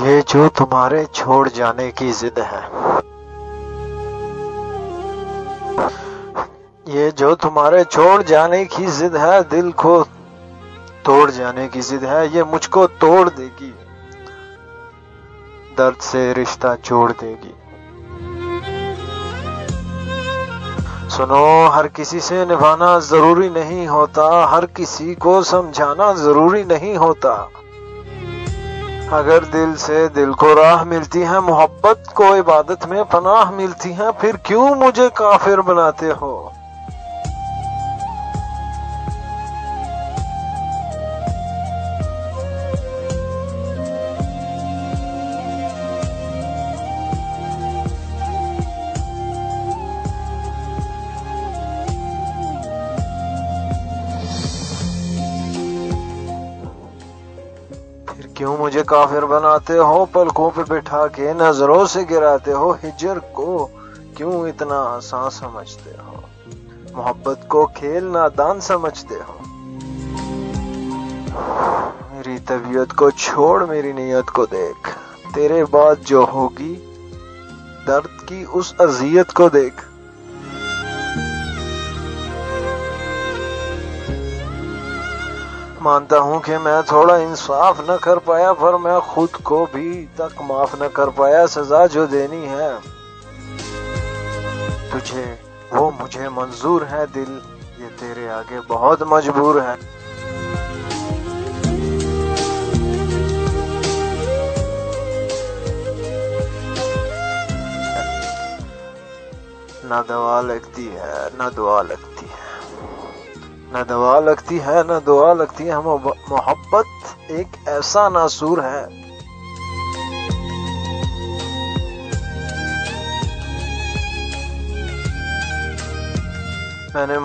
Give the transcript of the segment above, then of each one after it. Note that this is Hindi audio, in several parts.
ये जो तुम्हारे छोड़ जाने की जिद है, ये जो तुम्हारे छोड़ जाने की जिद है, दिल को तोड़ जाने की जिद है, ये मुझको तोड़ देगी, दर्द से रिश्ता जोड़ देगी। सुनो, हर किसी से निभाना जरूरी नहीं होता, हर किसी को समझाना जरूरी नहीं होता। अगर दिल से दिल को राह मिलती है, मोहब्बत को इबादत में पनाह मिलती है, फिर क्यों मुझे काफिर बनाते हो? क्यों मुझे काफिर बनाते हो? पलकों पे बिठा के नजरों से गिराते हो। हिजर को क्यों इतना आसान समझते हो? मोहब्बत को खेल नादान समझते हो। मेरी तबीयत को छोड़, मेरी नीयत को देख। तेरे बाद जो होगी दर्द की उस अजियत को देख। मानता हूं कि मैं थोड़ा इंसाफ न कर पाया, पर मैं खुद को भी तक माफ न कर पाया। सजा जो देनी है तुझे वो मुझे मंजूर है, दिल ये तेरे आगे बहुत मजबूर है। ना दवा लगती है ना दुआ लगती है, न दवा लगती है न दुआ लगती है। मोहब्बत एक ऐसा नासूर है। मैंने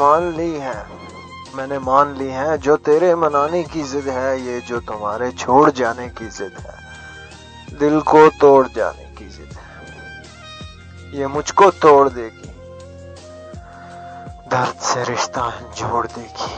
मान ली है जो तेरे मनाने की जिद है, ये जो तुम्हारे छोड़ जाने की जिद है, दिल को तोड़ जाने की जिद है, ये मुझको तोड़ देगी, दर्द से रिश्ता जोड़ देगी।